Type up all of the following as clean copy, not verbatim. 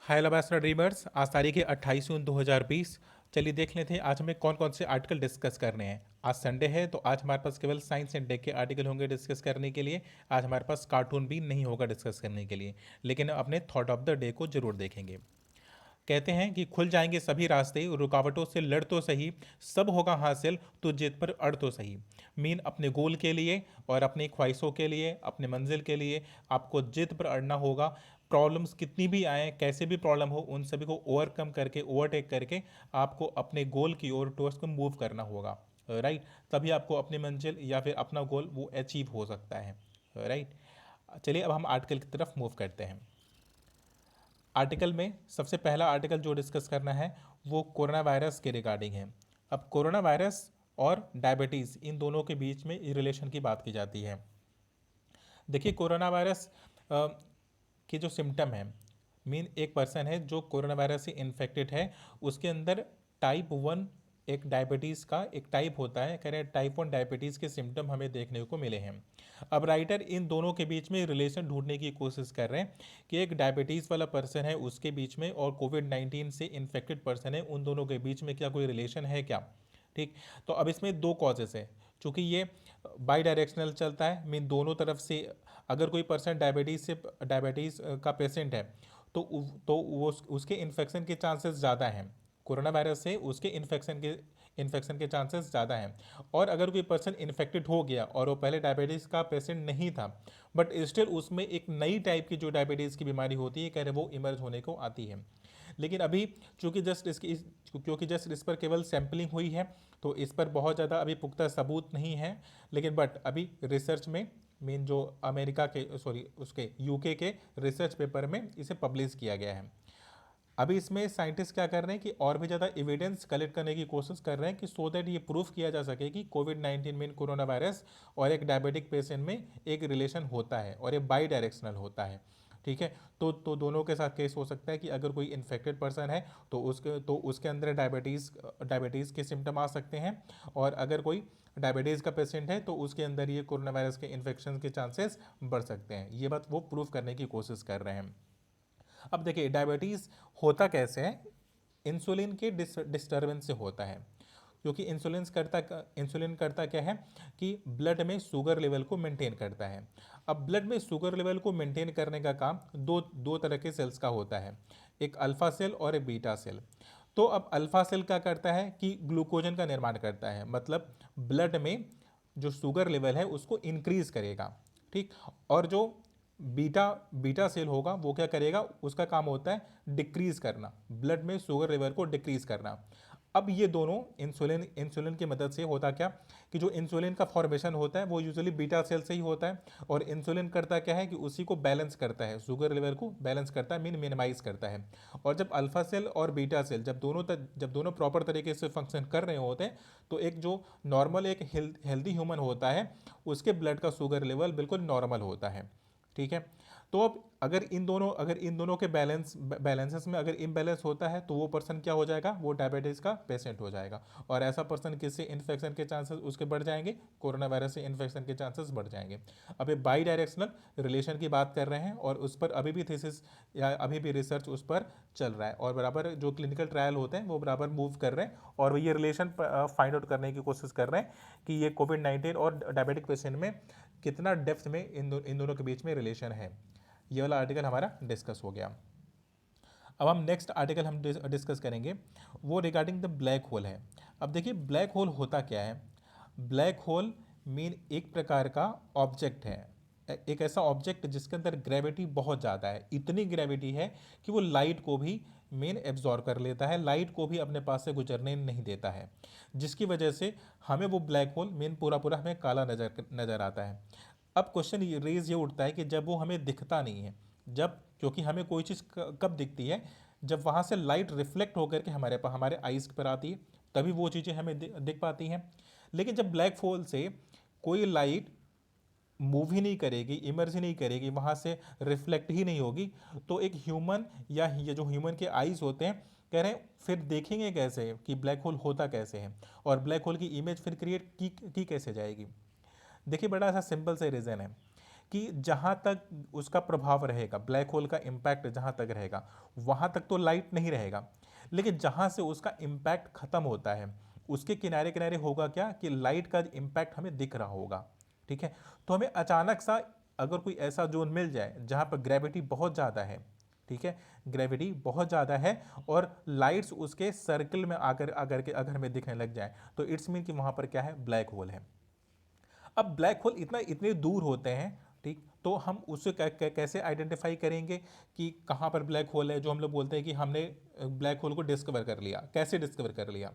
हाय लबास्टर dreamers, आज तारीख है 28 जून 2020। चलिए देख लेते हैं आज हमें कौन कौन से आर्टिकल डिस्कस करने हैं। आज संडे है तो आज हमारे पास केवल साइंस एंड टेक के आर्टिकल होंगे डिस्कस करने के लिए। आज हमारे पास कार्टून भी नहीं होगा डिस्कस करने के लिए, लेकिन अपने थॉट ऑफ द डे को जरूर देखेंगे। कहते हैं कि खुल जाएंगे सभी रास्ते, रुकावटों से लड़ तो सही, सब होगा हासिल तो जिद पर अड़ तो सही। मीन अपने गोल के लिए और अपनी ख्वाहिशों के लिए, अपने मंजिल के लिए आपको जिद पर अड़ना होगा। प्रॉब्लम्स कितनी भी आए, कैसे भी प्रॉब्लम हो, उन सभी को ओवरकम करके, ओवरटेक करके आपको अपने गोल की ओर टुवर्ड्स को मूव करना होगा। राइट, तभी आपको अपनी मंजिल या फिर अपना गोल वो अचीव हो सकता है। राइट, चलिए अब हम आर्टिकल की तरफ मूव करते हैं। आर्टिकल में सबसे पहला आर्टिकल जो डिस्कस करना है वो कोरोना वायरस के रिगार्डिंग है। अब कोरोना वायरस और डायबिटीज़, इन दोनों के बीच में रिलेशन की बात की जाती है। देखिए, कोरोना वायरस के जो सिम्टम है, मीन एक पर्सन है जो कोरोना वायरस से इन्फेक्टेड है, उसके अंदर टाइप 1 एक डायबिटीज़ का एक टाइप होता है। कह रहे हैं टाइप 1 डायबिटीज़ के सिम्टम हमें देखने को मिले हैं। अब राइटर इन दोनों के बीच में रिलेशन ढूंढने की कोशिश कर रहे हैं कि एक डायबिटीज़ वाला पर्सन है उसके बीच में और कोविड 19 से इन्फेक्टेड पर्सन है, उन दोनों के बीच में क्या कोई रिलेशन है क्या। ठीक, तो अब इसमें दो कॉजेस है। चूँकि ये बाई डायरेक्शनल चलता है, मीन दोनों तरफ से अगर कोई पर्सन डायबिटीज़ का पेशेंट है तो वो उसके इन्फेक्शन के चांसेस ज़्यादा हैं। कोरोना वायरस से उसके इन्फेक्शन के चांसेस ज़्यादा हैं। और अगर कोई पर्सन इन्फेक्टेड हो गया और वो पहले डायबिटीज़ का पेशेंट नहीं था, बट स्टिल उसमें एक नई टाइप की जो डायबिटीज़ की बीमारी होती है, कह रहे वो इमर्ज होने को आती है। लेकिन अभी चूंकि जस्ट इस पर केवल सैम्पलिंग हुई है, तो इस पर बहुत ज़्यादा अभी पुख्ता सबूत नहीं है। लेकिन बट अभी रिसर्च में, मीन जो अमेरिका के, सॉरी, उसके यूके के रिसर्च पेपर में इसे पब्लिश किया गया है। अभी इसमें साइंटिस्ट क्या कर रहे हैं कि और भी ज़्यादा एविडेंस कलेक्ट करने की कोशिश कर रहे हैं कि सो दैट ये प्रूफ किया जा सके कि कोविड 19 में कोरोना वायरस और एक डायबिटिक पेशेंट में एक रिलेशन होता है और ये बाई डायरेक्शनल होता है। ठीक है, तो दोनों के साथ केस हो सकता है कि अगर कोई इन्फेक्टेड पर्सन है तो उसके अंदर डायबिटीज़ के सिम्टम आ सकते हैं, और अगर कोई डायबिटीज़ का पेशेंट है तो उसके अंदर ये कोरोना वायरस के इन्फेक्शन के चांसेस बढ़ सकते हैं। ये बात वो प्रूफ करने की कोशिश कर रहे हैं। अब देखिए, डायबिटीज़ होता कैसे है। इंसुलिन के डिस्टर्बेंस से होता है। क्योंकि इंसुलिन करता क्या है कि ब्लड में शुगर लेवल को मेंटेन करता है। अब ब्लड में शुगर लेवल को मेंटेन करने का काम दो दो तरह के सेल्स का होता है, एक अल्फा सेल और एक बीटा सेल। तो अब अल्फा सेल क्या करता है कि ग्लूकोजन का निर्माण करता है, मतलब ब्लड में जो शुगर लेवल है उसको इंक्रीज करेगा। ठीक, और जो बीटा बीटा सेल होगा वो क्या करेगा, उसका काम होता है डिक्रीज करना, ब्लड में शुगर लेवल को डिक्रीज करना। अब ये दोनों इंसुलिन इंसुलिन की मदद से होता क्या कि जो इंसुलिन का फॉर्मेशन होता है वो यूजुअली बीटा सेल से ही होता है। और इंसुलिन करता क्या है कि उसी को बैलेंस करता है, शुगर लेवल को बैलेंस करता है, मीन मिनिमाइज करता है। और जब अल्फा सेल और बीटा सेल जब दोनों प्रॉपर तरीके से फंक्शन कर रहे होते हैं, तो एक जो नॉर्मल एक हेल्दी ह्यूमन होता है उसके ब्लड का शुगर लेवल बिल्कुल नॉर्मल होता है। ठीक है, तो अब अगर इन दोनों के बैलेंसेस में अगर इम्बैलेंस होता है तो वो पर्सन क्या हो जाएगा, वो डायबिटीज़ का पेशेंट हो जाएगा। और ऐसा पर्सन किससे इन्फेक्शन के चांसेस उसके बढ़ जाएंगे, कोरोना वायरस से इन्फेक्शन के चांसेस बढ़ जाएंगे। अब ये बाई डायरेक्शनल रिलेशन की बात कर रहे हैं और उस पर अभी भी थीसिस या अभी भी रिसर्च उस पर चल रहा है, और बराबर जो क्लिनिकल ट्रायल होते हैं वो बराबर मूव कर रहे हैं, और ये रिलेशन फाइंड आउट करने की कोशिश कर रहे हैं कि ये कोविड 19 और डायबिटिक पेशेंट में कितना डेप्थ में इन दोनों के बीच में रिलेशन है। ये वाला आर्टिकल हमारा डिस्कस हो गया। अब हम नेक्स्ट आर्टिकल हम डिस्कस करेंगे, वो रिगार्डिंग द ब्लैक होल है। अब देखिए, ब्लैक होल होता क्या है। ब्लैक होल मीन एक प्रकार का ऑब्जेक्ट है, एक ऐसा ऑब्जेक्ट जिसके अंदर ग्रेविटी बहुत ज़्यादा है, इतनी ग्रेविटी है कि वो लाइट को भी मेन एब्जॉर्ब कर लेता है, लाइट को भी अपने पास से गुजरने नहीं देता है, जिसकी वजह से हमें वो ब्लैक होल मेन पूरा पूरा हमें काला नजर नज़र आता है। अब क्वेश्चन रेज ये उठता है कि जब वो हमें दिखता नहीं है, जब, क्योंकि हमें कोई चीज़ कब दिखती है, जब वहाँ से लाइट रिफ्लेक्ट होकर के हमारे आइज़ पर आती है, तभी वो चीज़ें हमें दिख पाती हैं। लेकिन जब ब्लैक होल से कोई लाइट मूव ही नहीं करेगी, इमर्ज ही नहीं करेगी, वहाँ से रिफ्लेक्ट ही नहीं होगी, तो एक ह्यूमन या ये जो ह्यूमन के आइज़ होते हैं, कह रहे हैं फिर देखेंगे कैसे कि ब्लैक होल होता कैसे है, और ब्लैक होल की इमेज फिर क्रिएट की कैसे जाएगी। देखिए, बड़ा सा सिंपल से रीज़न है कि जहाँ तक उसका प्रभाव रहेगा, ब्लैक होल का इम्पैक्ट जहाँ तक रहेगा वहाँ तक तो लाइट नहीं रहेगा, लेकिन जहाँ से उसका इम्पैक्ट खत्म होता है उसके किनारे किनारे होगा क्या कि लाइट का इम्पैक्ट हमें दिख रहा होगा। ठीक है, तो हमें अचानक सा अगर कोई ऐसा जोन मिल जाए जहाँ पर ग्रेविटी बहुत ज़्यादा है, ठीक है, ग्रेविटी बहुत ज़्यादा है और लाइट्स उसके सर्कल में आकर आकर के अगर हमें दिखने लग जाए तो इट्स मीन कि वहाँ पर क्या है, ब्लैक होल है। अब ब्लैक होल इतने दूर होते हैं, ठीक, तो हम उसे कैसे आइडेंटिफाई करेंगे कि कहाँ पर ब्लैक होल है। जो हम लोग बोलते हैं कि हमने ब्लैक होल को डिस्कवर कर लिया, कैसे डिस्कवर कर लिया?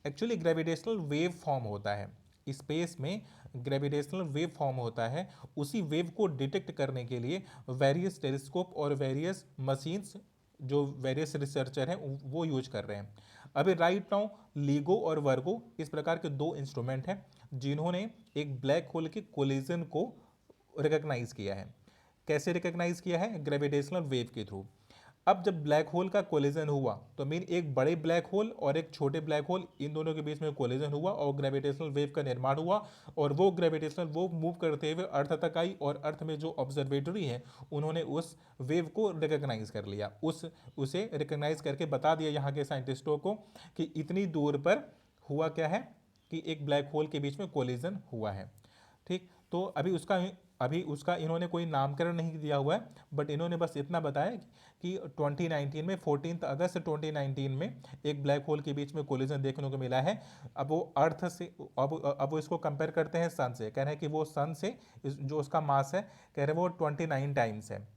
एक्चुअली ग्रेविटेशनल वेव फॉर्म होता है स्पेस में, ग्रेविटेशनल वेव फॉर्म होता है। उसी वेव को डिटेक्ट करने के लिए वेरियस टेलीस्कोप और वेरियस मशीन्स जो वेरियस रिसर्चर हैं वो यूज कर रहे हैं। अभी राइट नाउ लीगो और वर्गो इस प्रकार के दो इंस्ट्रूमेंट हैं जिन्होंने एक ब्लैक होल के कोलिजन को रिकग्नाइज किया है। कैसे रिकग्नाइज किया है? ग्रेविटेशनल वेव के थ्रू। अब जब ब्लैक होल का कोलिजन हुआ तो मीन एक बड़े ब्लैक होल और एक छोटे ब्लैक होल, इन दोनों के बीच में कोलिजन हुआ और ग्रेविटेशनल वेव का निर्माण हुआ और वो ग्रेविटेशनल वो मूव करते हुए अर्थ तक आई और अर्थ में जो ऑब्जर्वेटरी है उन्होंने उस वेव को रिकग्नाइज कर लिया, उसे रिकग्नाइज करके बता दिया यहाँ के साइंटिस्टों को कि इतनी दूर पर हुआ क्या है कि एक ब्लैक होल के बीच में कोलिजन हुआ है। ठीक, तो अभी उसका इन्होंने कोई नामकरण नहीं दिया हुआ है, बट इन्होंने बस इतना बताया कि 2019 में 14 अगस्त 2019 में एक ब्लैक होल के बीच में कोलिजन देखने को मिला है। अब वो अर्थ से अब वो इसको कंपेयर करते हैं सन से, कह रहे हैं कि वो सन से जो उसका मास है, कह रहे हैं वो 29 टाइम्स है।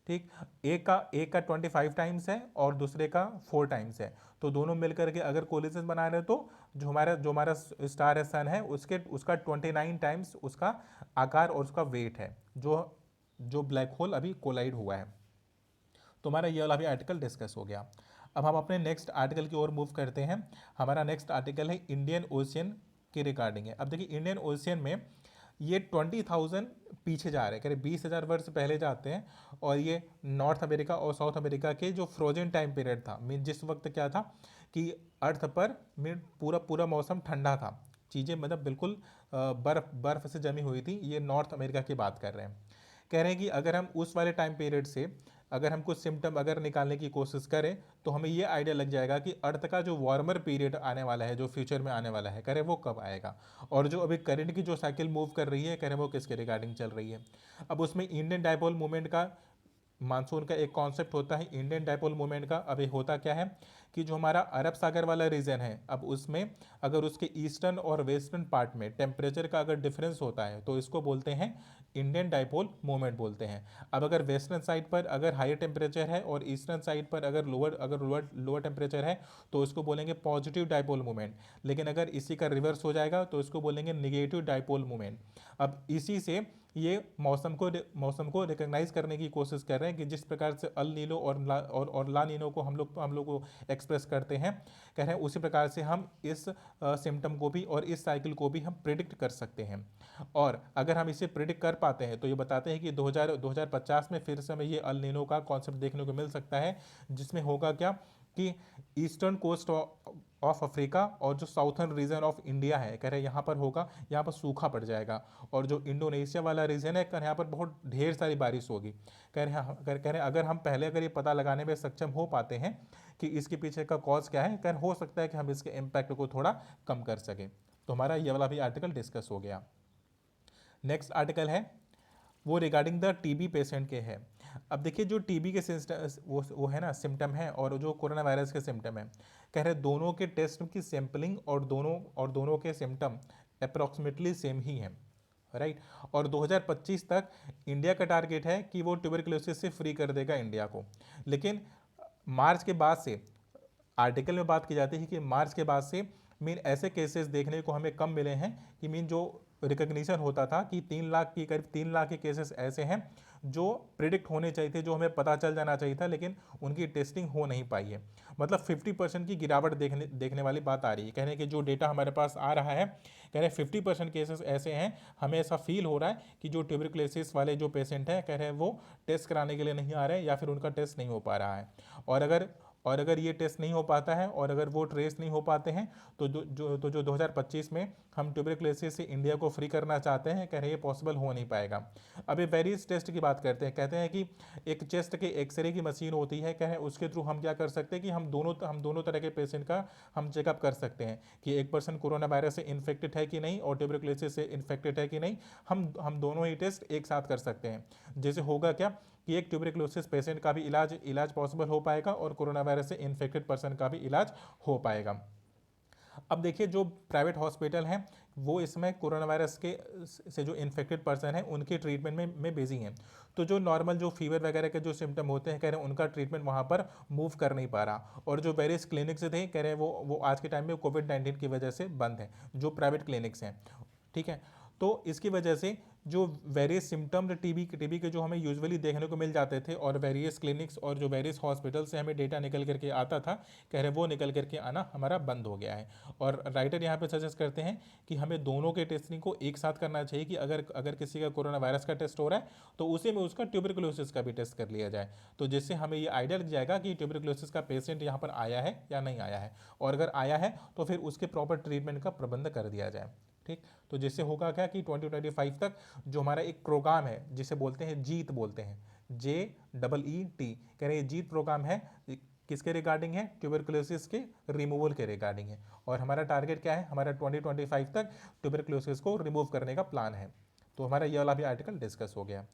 ठीक, एक का 25 टाइम्स है और दूसरे का 4 टाइम्स है, तो दोनों मिलकर के अगर कोलिजन बना रहे तो जो हमारा स्टार है सन है उसका 29 टाइम्स उसका आकार और उसका वेट है जो जो ब्लैक होल अभी कोलाइड हुआ है। तो हमारा ये वाला भी आर्टिकल डिस्कस हो गया। अब हम अपने नेक्स्ट आर्टिकल की ओर मूव करते हैं। हमारा नेक्स्ट आर्टिकल है इंडियन ओशियन के रिगार्डिंग है। अब देखिए इंडियन ओशियन में ये 20,000 पीछे जा रहे हैं, कह रहे 20,000 वर्ष पहले जाते हैं और ये नॉर्थ अमेरिका और साउथ अमेरिका के जो फ्रोजन टाइम पीरियड था, मीन जिस वक्त क्या था कि अर्थ पर मीन पूरा पूरा मौसम ठंडा था, चीज़ें मतलब बिल्कुल बर्फ बर्फ से जमी हुई थी। ये नॉर्थ अमेरिका की बात कर रहे हैं। कह रहे हैं कि अगर हम उस वाले टाइम पीरियड से अगर हम कुछ सिम्टम अगर निकालने की कोशिश करें तो हमें ये आइडिया लग जाएगा कि अर्थ का जो वार्मर पीरियड आने वाला है, जो फ्यूचर में आने वाला है, कह रहे वो कब आएगा और जो अभी करंट की जो साइकिल मूव कर रही है, कह रहे वो किसके रिगार्डिंग चल रही है। अब उसमें इंडियन डायपोल मूवमेंट का मानसून का एक कॉन्सेप्ट होता है इंडियन डायपोल मूवमेंट का। अभी होता क्या है कि जो हमारा अरब सागर वाला रीजन है, अब उसमें अगर उसके ईस्टर्न और वेस्टर्न पार्ट में टेम्परेचर का अगर डिफरेंस होता है तो इसको बोलते हैं इंडियन डायपोल मूवमेंट बोलते हैं। अब अगर वेस्टर्न साइड पर अगर हाई टेम्परेचर है और ईस्टर्न साइड पर अगर लोअर टेम्परेचर है तो इसको बोलेंगे पॉजिटिव डायपोल मूवमेंट। लेकिन अगर इसी का रिवर्स हो जाएगा तो इसको बोलेंगे निगेटिव डायपोल मूवमेंट। अब इसी से ये मौसम को रिकग्नाइज करने की कोशिश कर रहे हैं कि जिस प्रकार से अल नीनो और ला नीनो को हम लोग को एक्सप्रेस करते हैं, कह रहे हैं उसी प्रकार से हम इस सिम्टम को भी और इस साइकिल को भी हम प्रिडिक्ट कर सकते हैं। और अगर हम इसे प्रिडिक्ट कर पाते हैं तो ये बताते हैं कि 2050 में फिर से हमें ये अल नीनो का कॉन्सेप्ट देखने को मिल सकता है, जिसमें होगा क्या कि ईस्टर्न कोस्ट ऑफ अफ्रीका और जो साउथर्न रीजन ऑफ इंडिया है, कह रहे हैं यहाँ पर होगा, यहाँ पर सूखा पड़ जाएगा। और जो इंडोनेशिया वाला रीजन है, कह रहे हैं यहाँ पर बहुत ढेर सारी बारिश होगी। कह रहे हैं अगर हम पहले अगर ये पता लगाने में सक्षम हो पाते हैं कि इसके पीछे का कॉज क्या है, कह हो सकता है कि हम इसके इम्पैक्ट को थोड़ा कम कर सकें। तो हमारा ये वाला भी आर्टिकल डिस्कस हो गया। नेक्स्ट आर्टिकल है वो रिगार्डिंग द टीबी पेशेंट के है। अब देखिए जो टीबी के वो है ना सिम्टम है और जो कोरोना वायरस के सिम्टम है, कह रहे दोनों के टेस्ट की सैंपलिंग और दोनों के सिम्टम अप्रॉक्सीमेटली सेम ही हैं, राइट। और 2025 तक इंडिया का टारगेट है कि वो ट्यूबरकुलोसिस से फ्री कर देगा इंडिया को। लेकिन मार्च के बाद से आर्टिकल में बात की जाती है कि मार्च के बाद से मीन ऐसे केसेस देखने को हमें कम मिले हैं कि मीन जो रिकग्निशन होता था कि 3 लाख की करीब 3 लाख के केसेस ऐसे हैं जो प्रिडिक्ट होने चाहिए थे, जो हमें पता चल जाना चाहिए था, लेकिन उनकी टेस्टिंग हो नहीं पाई है। मतलब 50% की गिरावट देखने वाली बात आ रही है। कहने कि जो डेटा हमारे पास आ रहा है, कह रहे 50% केसेस ऐसे हैं, हमें ऐसा फील हो रहा है कि जो ट्यूबरकुलोसिस वाले जो पेशेंट हैं, कह रहे हैं वो टेस्ट कराने के लिए नहीं आ रहे हैं या फिर उनका टेस्ट नहीं हो पा रहा है। और अगर और अगर ये टेस्ट नहीं हो पाता है और अगर वो ट्रेस नहीं हो पाते हैं तो जो 2025 में हम ट्यूबरक्लोसिस से इंडिया को फ्री करना चाहते हैं, कह रहे हैं ये पॉसिबल हो नहीं पाएगा। अब ये वेरियस टेस्ट की बात करते हैं, कहते हैं कि एक चेस्ट के एक्सरे की मशीन होती है, कह रहे हैं उसके थ्रू हम क्या कर सकते हैं कि हम दोनों तरह के पेशेंट का हम चेकअप कर सकते हैं कि एक पर्सन कोरोना वायरस से इन्फेक्टेड है कि नहीं और ट्यूबरक्लोसिस से इन्फेक्टेड है कि नहीं। हम दोनों ही टेस्ट एक साथ कर सकते हैं। जैसे होगा क्या कि एक ट्यूबरक्लोसिस पेशेंट का भी इलाज पॉसिबल हो पाएगा और कोरोना वायरस से इन्फेक्टेड पर्सन का भी इलाज हो पाएगा। अब देखिए जो प्राइवेट हॉस्पिटल हैं वो इसमें कोरोना वायरस के से जो इन्फेक्टेड पर्सन हैं उनके ट्रीटमेंट में बिजी हैं। तो जो नॉर्मल जो फीवर वगैरह के जो सिम्टम होते हैं, कह रहे हैं उनका ट्रीटमेंट वहाँ पर मूव कर नहीं पा रहा। और जो वेरियस क्लिनिक्स थे, कह रहे हैं वो आज के टाइम में कोविड-19 की वजह से बंद हैं, जो प्राइवेट क्लिनिक्स हैं। ठीक है, तो इसकी वजह से जो वेरियस सिम्टम टीबी के जो हमें यूजुअली देखने को मिल जाते थे और वेरियस क्लिनिक्स और जो वेरियस हॉस्पिटल से हमें डेटा निकल करके आता था, कह रहे वो निकल करके आना हमारा बंद हो गया है। और राइटर यहाँ पे सजेस्ट करते हैं कि हमें दोनों के टेस्टिंग को एक साथ करना चाहिए कि अगर किसी का कोरोना वायरस का टेस्ट हो रहा है तो उसी में उसका ट्यूबरक्लोसिस का भी टेस्ट कर लिया जाए, तो जिससे हमें ये आइडिया लग जाएगा कि ट्यूबरक्लोसिस का पेशेंट यहाँ पर आया है या नहीं आया है, और अगर आया है तो फिर उसके प्रॉपर ट्रीटमेंट का प्रबंध कर दिया जाए। ठीक, तो जिससे होगा क्या कि 2025 तक जो हमारा एक प्रोग्राम है जिसे बोलते हैं जीत, बोलते हैं JEET, कह रहे हैं जीत प्रोग्राम है, किसके रिगार्डिंग है, ट्यूबरक्लोसिस के रिमूवल के रिगार्डिंग है। और हमारा टारगेट क्या है, हमारा 2025 तक ट्यूबरक्लोसिस को रिमूव करने का प्लान है। तो हमारा ये वाला भी आर्टिकल डिस्कस हो गया।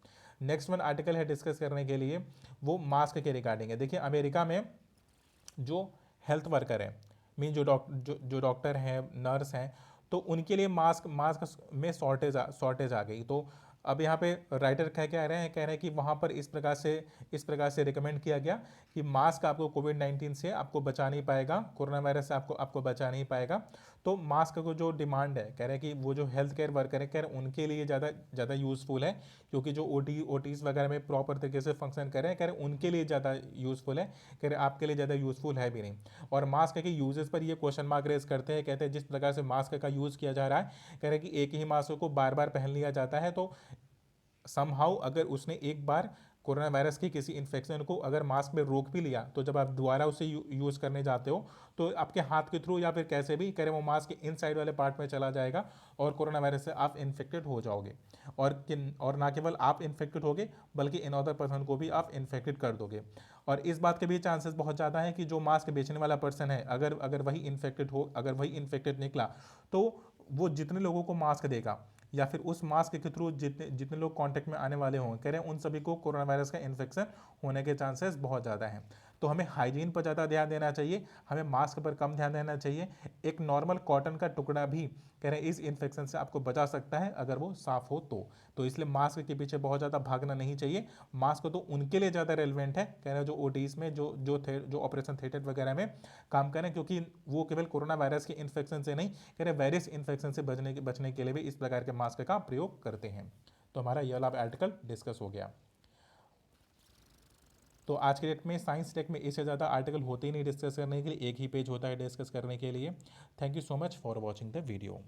नेक्स्ट वन आर्टिकल है डिस्कस करने के लिए, वो मास्क के रिगार्डिंग है। देखिए अमेरिका में जो हेल्थ वर्कर है, मीन जो डॉक्टर हैं, नर्स हैं, तो उनके लिए मास्क में शॉर्टेज आ गई। तो अब यहाँ पे राइटर कह रहे हैं कि वहाँ पर इस प्रकार से रिकमेंड किया गया कि मास्क आपको कोविड-19 से आपको बचा नहीं पाएगा, कोरोना वायरस से आपको बचा नहीं पाएगा। तो मास्क को जो डिमांड है, कह रहे हैं कि वो जो हेल्थ केयर वर्कर है, कह रहे हैं उनके लिए ज़्यादा यूज़फुल है, क्योंकि जो ओटीज़ वगैरह में प्रॉपर तरीके से फंक्शन कर रहे हैं, कह रहे हैं उनके लिए ज़्यादा यूज़फुल है, कह रहे आपके लिए ज़्यादा यूज़फुल है भी नहीं। और मास्क के यूजेस पर ये क्वेश्चन मार्क रेज करते हैं, कहते हैं जिस प्रकार से मास्क का यूज़ किया जा रहा है, कह रहे हैं कि एक ही मास्क को बार बार पहन लिया जाता है, तो समहाउ अगर उसने एक बार कोरोना वायरस की किसी इन्फेक्शन को अगर मास्क में रोक भी लिया, तो जब आप दोबारा उसे यूज़ करने जाते हो तो आपके हाथ के थ्रू या फिर कैसे भी करें वो मास्क के इनसाइड वाले पार्ट में चला जाएगा और कोरोना वायरस से आप इन्फेक्टेड हो जाओगे। और ना केवल आप इन्फेक्टेड होगे बल्कि इन अदर पर्सन को भी आप इन्फेक्टेड कर दोगे। और इस बात के भी चांसेस बहुत ज़्यादा है कि जो मास्क बेचने वाला पर्सन है, अगर वही इन्फेक्टेड निकला, तो वो जितने लोगों को मास्क देगा या फिर उस मास्क के थ्रू जितने लोग कांटेक्ट में आने वाले हों, कह रहे हैं उन सभी को कोरोना वायरस का इन्फेक्शन होने के चांसेस बहुत ज़्यादा हैं। तो हमें हाइजीन पर ज़्यादा ध्यान देना चाहिए, हमें मास्क पर कम ध्यान देना चाहिए। एक नॉर्मल कॉटन का टुकड़ा भी कह रहे हैं इस इन्फेक्शन से आपको बचा सकता है अगर वो साफ़ हो तो इसलिए मास्क के पीछे बहुत ज़्यादा भागना नहीं चाहिए। मास्क तो उनके लिए ज़्यादा रेलिवेंट है, कह रहे हैं जो ओटीज में जो ऑपरेशन थिएटर वगैरह में काम करें, क्योंकि वो केवल कोरोना वायरस के इन्फेक्शन से नहीं, कह रहे वायरस इन्फेक्शन से बचने के लिए भी इस प्रकार के मास्क का प्रयोग करते हैं। तो हमारा यह वाला आर्टिकल डिस्कस हो गया। तो आज के डेट में साइंस टेक में इससे ज़्यादा आर्टिकल होते ही नहीं डिस्कस करने के लिए, एक ही पेज होता है डिस्कस करने के लिए। Thank you so much for watching the video.